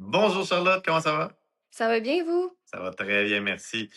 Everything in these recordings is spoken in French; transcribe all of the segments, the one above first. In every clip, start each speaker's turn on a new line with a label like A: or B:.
A: Bonjour Charlotte, comment ça va?
B: Ça va bien, vous?
A: Ça va très bien, merci.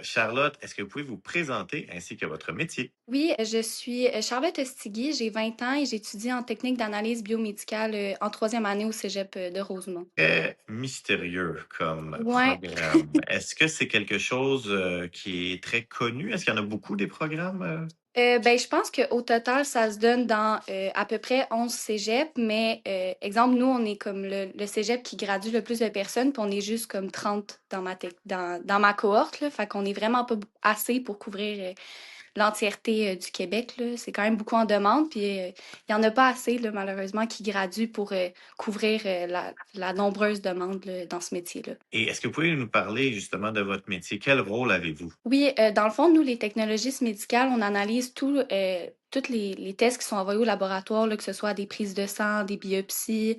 A: Charlotte, est-ce que vous pouvez vous présenter ainsi que votre métier?
B: Oui, je suis Charlotte Ostigui, j'ai 20 ans et j'étudie en technique d'analyse biomédicale en troisième année au Cégep de Rosemont.
A: Très mystérieux comme
B: Ouais.
A: programme. Est-ce que c'est quelque chose qui est très connu? Est-ce qu'il y en a beaucoup des programmes?
B: Ben, je pense qu'au total, ça se donne dans à peu près 11 cégeps, mais exemple, nous, on est comme le cégep qui gradue le plus de personnes, puis on est juste comme 30 dans ma cohorte, là, fait qu'on est vraiment pas assez pour couvrir l'entièreté du Québec, là. C'est quand même beaucoup en demande, puis il y en a pas assez, là, malheureusement, qui graduent pour couvrir la nombreuse demande là, dans ce métier-là.
A: Et est-ce que vous pouvez nous parler justement de votre métier? Quel rôle avez-vous?
B: Oui, dans le fond, nous, les technologistes médicales, on analyse tous les tests qui sont envoyés au laboratoire, là, que ce soit des prises de sang, des biopsies,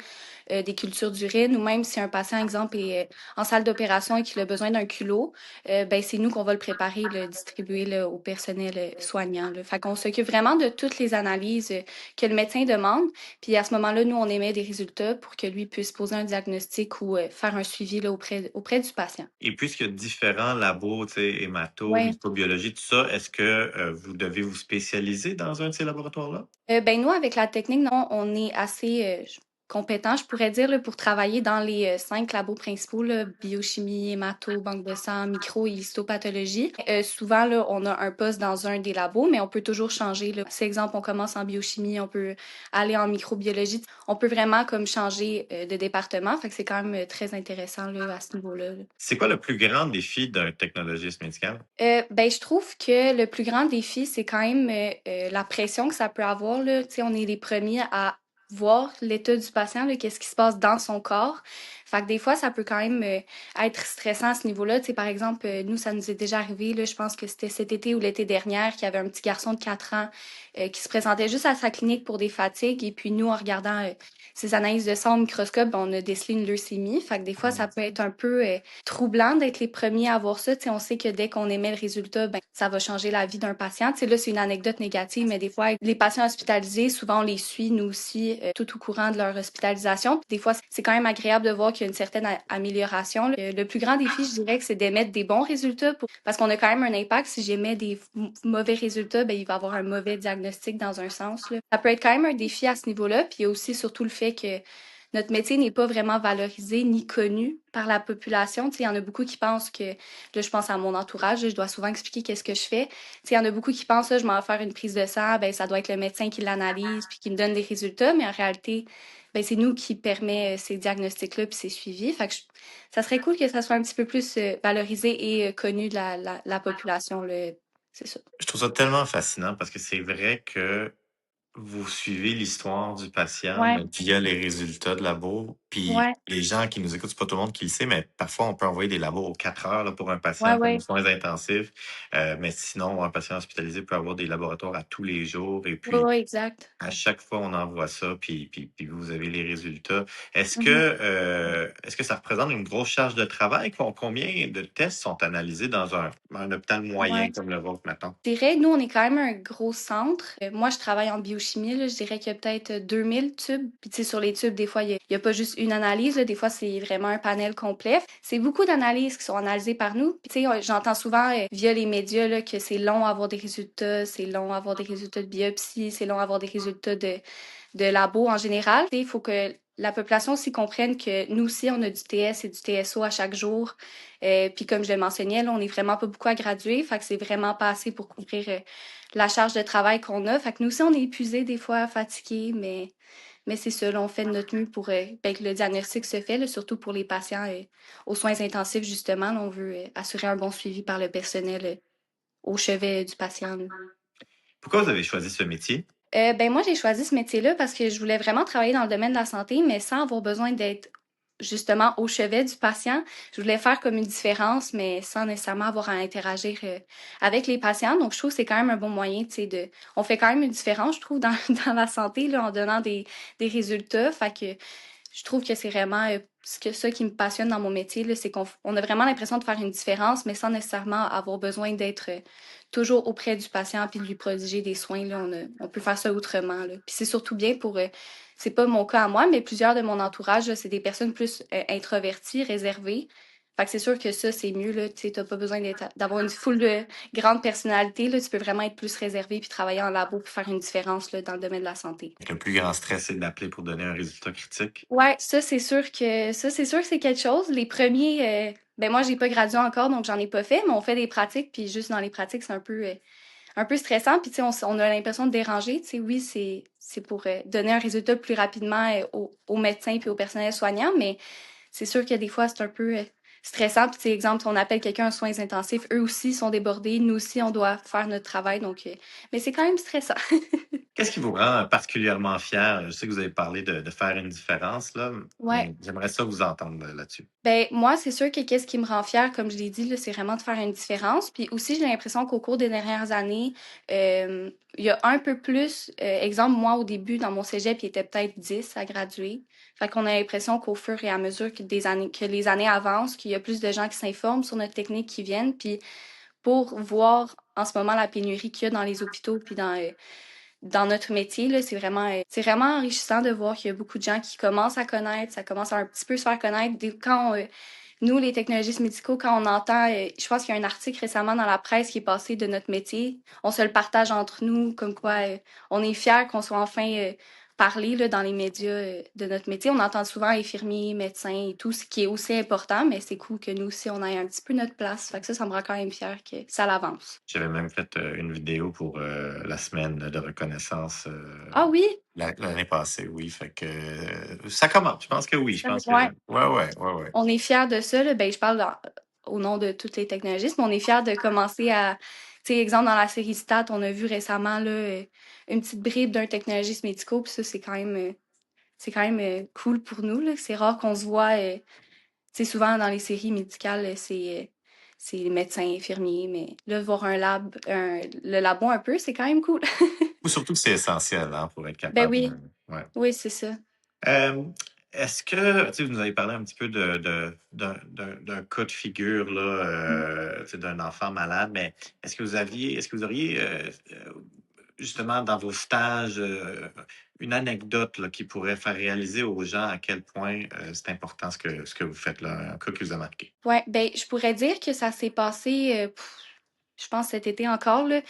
B: des cultures d'urine, ou même si un patient, exemple, est en salle d'opération et qu'il a besoin d'un culot, ben, c'est nous qu'on va le préparer, le distribuer là, au personnel soignant. Là. Fait qu'on s'occupe vraiment de toutes les analyses que le médecin demande. Puis à ce moment-là, nous, on émet des résultats pour que lui puisse poser un diagnostic ou faire un suivi là, auprès du patient.
A: Et puisqu'il y a différents labos, tu sais, hémato,
B: Ouais.
A: microbiologie, tout ça, est-ce que vous devez vous spécialiser dans un de ces laboratoires-là?
B: Ben, nous, avec la technique, non, on est assez compétent, je pourrais dire, là, pour travailler dans les 5 labos principaux, là, biochimie, hémato, banque de sang, micro et histopathologie. Souvent, là, on a un poste dans un des labos, mais on peut toujours changer. Là. Si, exemple, on commence en biochimie, on peut aller en microbiologie. On peut vraiment comme changer de département. Fait que c'est quand même très intéressant là, à ce niveau-là. Là.
A: C'est quoi le plus grand défi d'un technologiste médical?
B: Ben, je trouve que le plus grand défi, c'est quand même la pression que ça peut avoir, là. Tu sais, on est les premiers à voir l'état du patient, là, qu'est-ce qui se passe dans son corps. Fait que des fois, ça peut quand même être stressant à ce niveau-là. Tu sais, par exemple, nous, ça nous est déjà arrivé, là, je pense que c'était cet été ou l'été dernier, qu'il y avait un petit garçon de 4 ans qui se présentait juste à sa clinique pour des fatigues. Et puis nous, en regardant ses analyses de sang au microscope, ben, on a décelé une leucémie. Fait que des fois, ça peut être un peu troublant d'être les premiers à voir ça. Tu sais, on sait que dès qu'on émet le résultat, ben, ça va changer la vie d'un patient. Tu sais, là, c'est une anecdote négative, mais des fois, les patients hospitalisés, souvent, on les suit, nous aussi, tout au courant de leur hospitalisation. Des fois, c'est quand même agréable de voir qu'il y a une certaine amélioration. Là. Le plus grand défi, je dirais que c'est d'émettre des bons résultats parce qu'on a quand même un impact. Si j'émets des mauvais résultats, ben, il va y avoir un mauvais diagnostic dans un sens. Là. Ça peut être quand même un défi à ce niveau-là. Puis il y a aussi surtout le fait que notre métier n'est pas vraiment valorisé ni connu par la population. Tu sais, il y en a beaucoup qui pensent que, là, je pense à mon entourage, là, je dois souvent expliquer qu'est-ce que je fais. Tu sais, il y en a beaucoup qui pensent, là, je m'en vais faire une prise de sang, ben, ça doit être le médecin qui l'analyse puis qui me donne des résultats, mais en réalité, ben, c'est nous qui permet ces diagnostics-là puis ces suivis. Fait que ça serait cool que ça soit un petit peu plus valorisé et connu de la population, là. C'est ça.
A: Je trouve ça tellement fascinant parce que c'est vrai que vous suivez l'histoire du patient,
B: Ouais,
A: mais via les résultats de labo. Puis
B: ouais,
A: les gens qui nous écoutent, c'est pas tout le monde qui le sait, mais parfois on peut envoyer des labos aux 4 heures là, pour un
B: ouais,
A: patient comme aux
B: ouais.
A: soins intensifs. Mais sinon, un patient hospitalisé peut avoir des laboratoires à tous les jours. Et
B: Ouais,
A: puis,
B: ouais, exact.
A: à chaque fois, on envoie ça, puis vous avez les résultats.
B: Mhm.
A: Est-ce que ça représente une grosse charge de travail? Combien de tests sont analysés dans un hôpital moyen
B: Ouais.
A: comme le vôtre, maintenant?
B: Je dirais, nous, on est quand même un gros centre. Moi, je travaille en biochimie, là. Je dirais qu'il y a peut-être 2000 tubes. Puis, tu sais, sur les tubes, des fois, il y a pas juste une analyse, là. Des fois, c'est vraiment un panel complet. C'est beaucoup d'analyses qui sont analysées par nous. Puis, tu sais, j'entends souvent via les médias, là, que c'est long à avoir des résultats, c'est long à avoir des résultats de biopsie, c'est long à avoir des résultats de labo en général. Il faut que la population aussi comprenne que nous aussi, on a du TS et du TSO à chaque jour. Puis comme je le mentionnais, là, on n'est vraiment pas beaucoup à graduer. Fait que c'est vraiment pas assez pour couvrir la charge de travail qu'on a. Fait que nous aussi, on est épuisés des fois, fatigués, mais c'est ça, là, on fait de notre mieux pour ben, que le diagnostic se fait, là, surtout pour les patients aux soins intensifs, justement. Là, on veut assurer un bon suivi par le personnel au chevet du patient. Là.
A: Pourquoi vous avez choisi ce métier?
B: Ben moi, j'ai choisi ce métier-là parce que je voulais vraiment travailler dans le domaine de la santé, mais sans avoir besoin d'être justement au chevet du patient. Je voulais faire comme une différence, mais sans nécessairement avoir à interagir avec les patients. Donc, je trouve que c'est quand même un bon moyen, tu sais, on fait quand même une différence, je trouve, dans, dans la santé, là, en donnant des résultats. Fait que je trouve que c'est vraiment ça qui me passionne dans mon métier, là, c'est qu'on a vraiment l'impression de faire une différence, mais sans nécessairement avoir besoin d'être toujours auprès du patient puis de lui prodiguer des soins. Là, on peut faire ça autrement. Là. Puis c'est surtout bien pour c'est pas mon cas à moi, mais plusieurs de mon entourage, là, c'est des personnes plus introverties, réservées. Fait que c'est sûr que ça, c'est mieux, là. Tu sais, t'as pas besoin d'avoir une foule de grandes personnalités, là. Tu peux vraiment être plus réservé puis travailler en labo pour faire une différence, là, dans le domaine de la santé.
A: Le plus grand stress, c'est d'appeler pour donner un résultat critique.
B: Ouais, ça, c'est sûr que c'est quelque chose. Les premiers, ben moi, j'ai pas gradué encore, donc j'en ai pas fait, mais on fait des pratiques, puis juste dans les pratiques, c'est un peu stressant, puis tu sais, on a l'impression de déranger. Tu sais, oui, c'est pour donner un résultat plus rapidement aux médecins puis au personnel soignant, mais c'est sûr que des fois, c'est un peu stressant. Puis, tu sais, exemple, si on appelle quelqu'un en soins intensifs, eux aussi sont débordés, nous aussi, on doit faire notre travail, donc, mais c'est quand même stressant.
A: Qu'est-ce qui vous rend particulièrement fier? Je sais que vous avez parlé de faire une différence, là,
B: Ouais.
A: mais j'aimerais ça vous entendre là-dessus.
B: Ben, moi, c'est sûr que qu'est-ce qui me rend fière, comme je l'ai dit, là, c'est vraiment de faire une différence. Puis aussi, j'ai l'impression qu'au cours des dernières années, il y a un peu plus, exemple, moi, au début, dans mon cégep, il était peut-être 10 à graduer. Fait qu'on a l'impression qu'au fur et à mesure que les années avancent, qu'il y a plus de gens qui s'informent sur notre technique qui viennent. Puis pour voir en ce moment la pénurie qu'il y a dans les hôpitaux puis dans notre métier, là, c'est vraiment enrichissant de voir qu'il y a beaucoup de gens qui commencent à connaître, ça commence à un petit peu se faire connaître. Quand nous, les technologistes médicaux, quand on entend, je pense qu'il y a un article récemment dans la presse qui est passé de notre métier, on se le partage entre nous, comme quoi on est fiers qu'on soit enfin parlé là, dans les médias de notre métier. On entend souvent infirmiers, médecins et tout, ce qui est aussi important, mais c'est cool que nous aussi, on ait un petit peu notre place. Fait que ça me rend quand même fier que ça l'avance.
A: J'avais même fait une vidéo pour la semaine de reconnaissance
B: Ah oui?
A: l'année passée, oui. Fait que ça commence. Je pense que oui. Je pense que.
B: Ouais.
A: Ouais, ouais, ouais, ouais.
B: On est fiers de ça, là. Ben, je parle au nom de toutes les technologistes, mais on est fiers de commencer à, tu sais, exemple, dans la série Stat, on a vu récemment, là, une petite bribe d'un technologiste médical, puis ça, c'est quand même cool pour nous, là. C'est rare qu'on se voit, tu sais, souvent dans les séries médicales, c'est les médecins, infirmiers, mais là, voir le labo un peu, c'est quand même cool.
A: Ou surtout que c'est essentiel hein, pour être
B: Ben
A: capable.
B: oui,
A: Ouais.
B: oui, c'est ça.
A: Euh, Est-ce que, tu sais, vous nous avez parlé un petit peu d'un cas de figure, là, tu sais, d'un enfant malade, mais est-ce que vous auriez, justement, dans vos stages, une anecdote là, qui pourrait faire réaliser aux gens à quel point c'est important ce que vous faites là, un cas qui vous a marqué?
B: Ouais, ben, je pourrais dire que ça s'est passé, je pense cet été encore, là.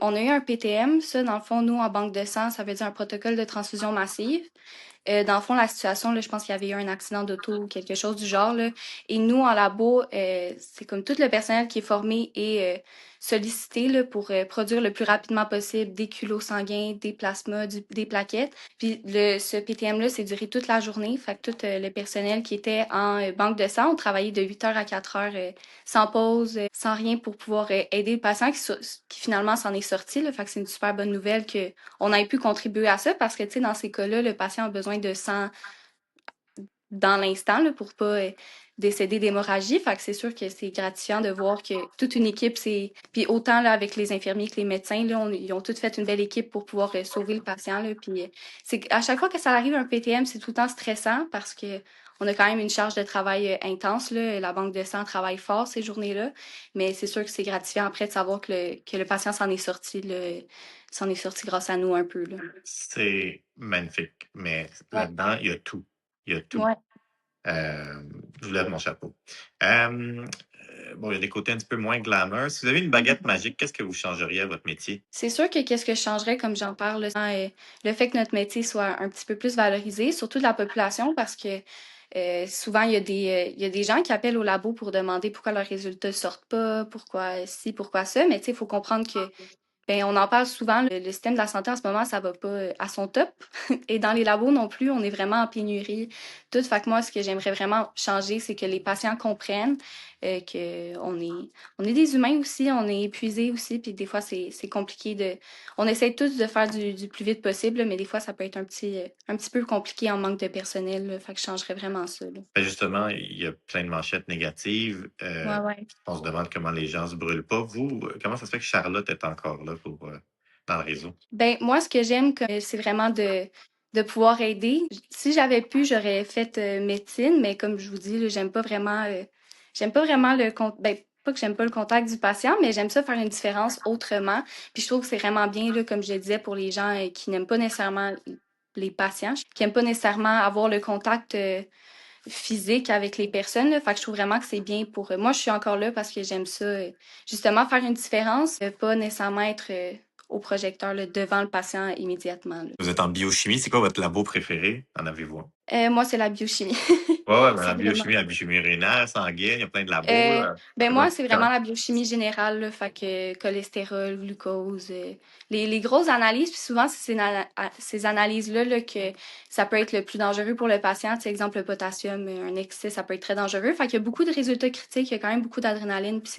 B: On a eu un PTM, ça, dans le fond, nous, en banque de sang, ça veut dire un protocole de transfusion massive. Dans le fond, la situation, là, je pense qu'il y avait eu un accident d'auto ou quelque chose du genre, là. Et nous, en labo, c'est comme tout le personnel qui est formé et sollicité là, pour produire le plus rapidement possible des culots sanguins, des plasmas, des plaquettes. Puis ce PTM-là, c'est duré toute la journée. Fait que tout le personnel qui était en banque de sang, on travaillait de 8 heures à 4 heures sans pause, sans rien pour pouvoir aider le patient qui finalement s'en est sorti. Là. Fait que c'est une super bonne nouvelle que on ait pu contribuer à ça parce que, tu sais, dans ces cas-là, le patient a besoin de sang dans l'instant là, pour pas décéder d'hémorragie. Fait que c'est sûr que c'est gratifiant de voir que toute une équipe, c'est... Puis autant là, avec les infirmiers que les médecins, là, ils ont toutes fait une belle équipe pour pouvoir sauver le patient. Là. Puis à chaque fois que ça arrive un PTM, c'est tout le temps stressant parce que on a quand même une charge de travail intense. Là. La banque de sang travaille fort ces journées-là. Mais c'est sûr que c'est gratifiant après de savoir que le patient s'en est sorti, là, s'en est sorti grâce à nous un peu. Là.
A: C'est magnifique, mais
B: Ouais.
A: là-dedans, il y a tout. Il y a tout.
B: Ouais.
A: Euh, je vous lève mon chapeau. Bon, il y a des côtés un petit peu moins glamour. Si vous avez une baguette magique, qu'est-ce que vous changeriez à votre métier?
B: C'est sûr que qu'est-ce que je changerais, comme j'en parle, le fait que notre métier soit un petit peu plus valorisé, surtout de la population, parce que souvent, il y a des gens qui appellent au labo pour demander pourquoi leurs résultats ne sortent pas, pourquoi ci, pourquoi ça, mais tu sais, il faut comprendre que ben, on en parle souvent, le système de la santé en ce moment, ça va pas à son top. Et dans les labos non plus, on est vraiment en pénurie. Tout, fait que moi, ce que j'aimerais vraiment changer, c'est que les patients comprennent que on est des humains aussi, on est épuisés aussi, puis des fois, c'est compliqué de... On essaie tous de faire du plus vite possible, là, mais des fois, ça peut être un petit peu compliqué en manque de personnel, là. Fait que je changerais vraiment ça, là.
A: Ben, justement, il y a plein de manchettes négatives.
B: Ouais, ouais.
A: On se demande comment les gens se brûlent pas. Vous, comment ça se fait que Charlotte est encore là pour, dans le réseau?
B: Ben, moi, ce que j'aime, c'est vraiment de pouvoir aider. Si j'avais pu, j'aurais fait médecine, mais comme je vous dis, là, j'aime pas vraiment ben, pas que j'aime pas le contact du patient, mais j'aime ça faire une différence autrement. Puis je trouve que c'est vraiment bien, là, comme je le disais, pour les gens qui n'aiment pas nécessairement les patients qui n'aiment pas nécessairement avoir le contact physique avec les personnes. Là. Fait que je trouve vraiment que c'est bien pour... moi, je suis encore là parce que j'aime ça, justement, faire une différence, pas nécessairement être au projecteur là, devant le patient immédiatement. Là.
A: Vous êtes en biochimie, c'est quoi votre labo préféré? En avez-vous un?
B: Moi, c'est la biochimie.
A: Ouais, mais
B: C'est vraiment...
A: la biochimie rénale, sanguine, il y a plein de labos,
B: Euh,
A: là.
B: ben
A: C'est quoi
B: moi,
A: le coup
B: c'est
A: de cœur?
B: vraiment la biochimie générale, là, fait que cholestérol, glucose, les grosses analyses, puis souvent, c'est ces analyses-là là, que ça peut être le plus dangereux pour le patient. Tu sais, exemple, le potassium, un excès, ça peut être très dangereux. Fait qu'il y a beaucoup de résultats critiques, il y a quand même beaucoup d'adrénaline, puis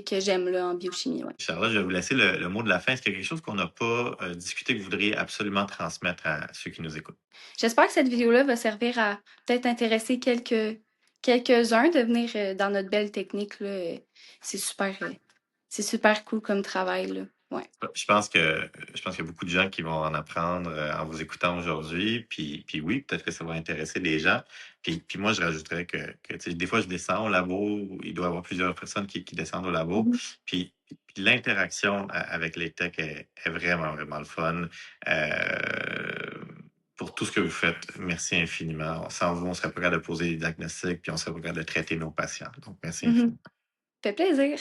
B: que j'aime là, en biochimie, ouais.
A: Charlotte, je vais vous laisser le mot de la fin. Est-ce qu'il y a quelque chose qu'on n'a pas discuté que vous voudriez absolument transmettre à ceux qui nous écoutent?
B: J'espère que cette vidéo-là va servir à peut-être intéresser quelques-uns de venir dans notre belle technique, là. C'est super, c'est super cool comme travail, là. Ouais.
A: Je pense qu'il y a beaucoup de gens qui vont en apprendre en vous écoutant aujourd'hui. Puis oui, peut-être que ça va intéresser des gens. Puis moi, je rajouterais tu sais, des fois, je descends au labo. Il doit y avoir plusieurs personnes qui descendent au labo.
B: Mhm.
A: Puis l'interaction avec les techs est vraiment, vraiment le fun. Pour tout ce que vous faites, merci infiniment. Sans vous, on serait pas capable de poser des diagnostics, puis on serait pas capable de traiter nos patients. Donc, merci
B: Mhm.
A: infiniment.
B: Fait plaisir.